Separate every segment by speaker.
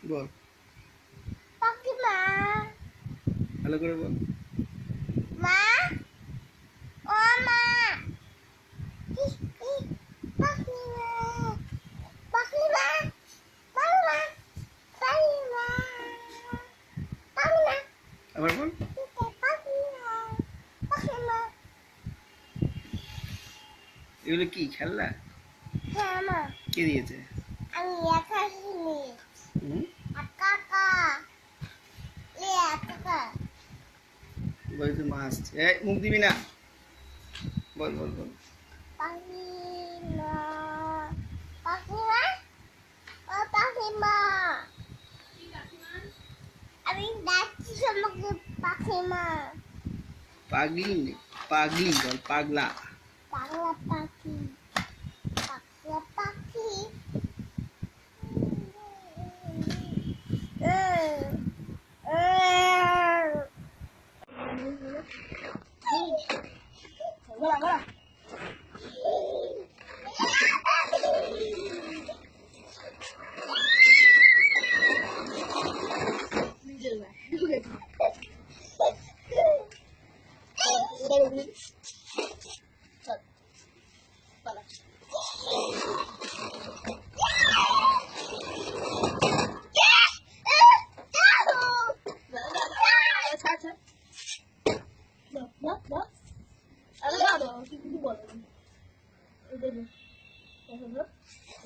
Speaker 1: বল
Speaker 2: পাখি মা
Speaker 1: ভালো করে বল
Speaker 2: মা ও মা পাখি মা পাখি মা পাখি মা পাখি মা পাখি মা
Speaker 1: আবার বল
Speaker 2: পাখি মা পাখি মা
Speaker 1: এগুলো কি খেলনা?
Speaker 2: হ্যাঁ মা
Speaker 1: কে দিয়েছে?
Speaker 2: আমি একা শুনি
Speaker 1: হুম
Speaker 2: কাকা লে কাকা
Speaker 1: বলছে মা আসছে। এই মুখ দিবি না। বল বল বল
Speaker 2: পাখি মা পাখি মা ও পাখি মা আমি ডাকছি তোমাকে পাখি মা
Speaker 1: পাগলি পাগলি বল পাগলা
Speaker 2: বাংলা পাখি পাগলা পাখি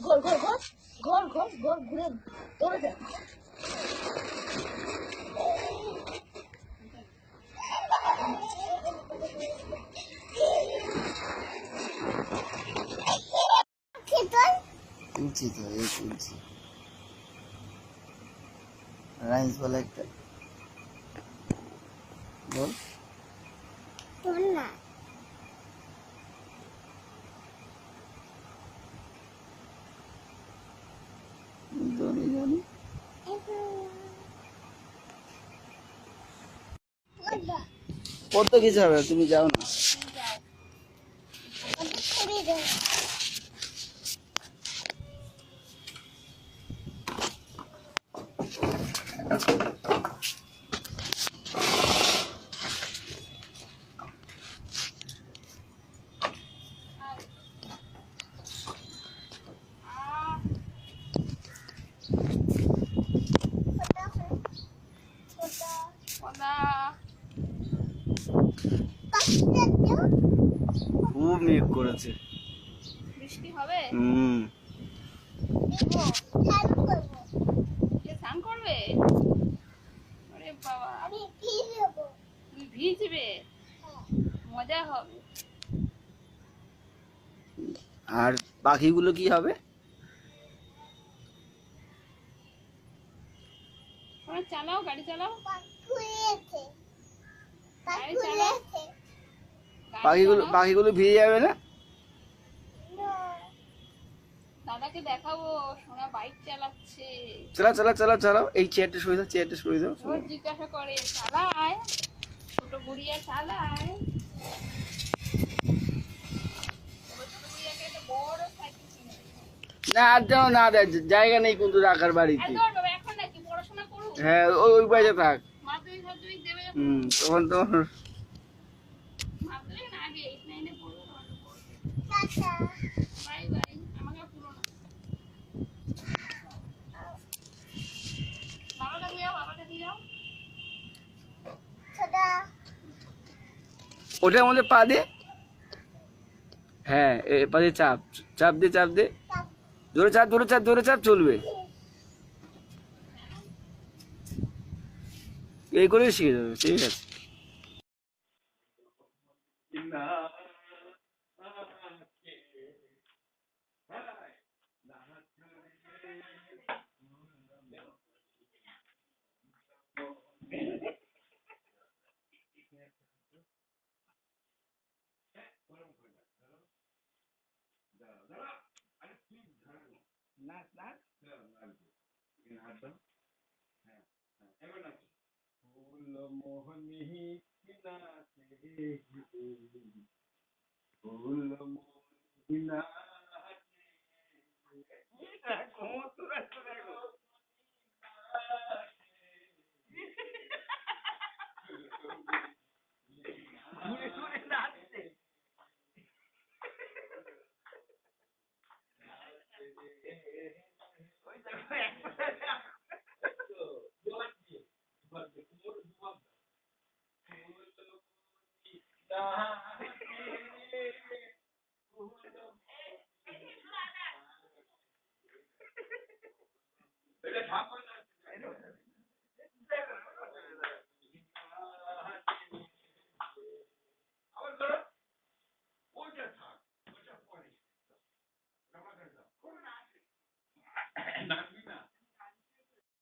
Speaker 2: ঘর ঘর ঘর ঘর ঘর ঘর ঘুরে দৌড়ে যা
Speaker 1: তুলছি তো এই তুলছি রাইস বলে একটা বল
Speaker 2: তোর না
Speaker 1: জানি জানি কত কিছু হবে তুমি যাও না খুব মেঘ করেছে
Speaker 3: বৃষ্টি হবে স্নান করবে আরে বাবা তুমি ভিজবে মজা হবে
Speaker 1: আর পাখিগুলো কি হবে
Speaker 3: চালাও গাড়ি চালাও
Speaker 1: পাখিগুলো ভিজে যাবে না
Speaker 3: দাদাকে দেখাবো সোনা বাইক চালাচ্ছে
Speaker 1: চালাও এই চেয়ারটা সরিয়ে দাও
Speaker 3: রোজ জিজ্ঞাসা করে চালায় ছোট বুড়িয়া চালায় ছোট বুড়িয়াকে একটা বড় সাইকেল কিনে
Speaker 1: না আর যেন না দেয় জায়গা নেই কিন্তু রাখার বাড়িতে
Speaker 3: এখন নাকি পড়াশোনা করুক
Speaker 1: হ্যাঁ ওই বাড়িতে থাক
Speaker 3: মাধ্যমিক দেবে
Speaker 1: তখন তোমার
Speaker 3: মাধ্যমিক না আগে 8-9 এ পড়বে বাই বাই আমাকে পুরো না বাবাকে দিয়ে যাও
Speaker 1: ওটার মধ্যে পা দে হ্যাঁ পা দিয়ে চাপ দে ধরে চাপ চলবে এই করে শিখে যাবে ঠিক আছে মোহনী ঘুরে ঘুরে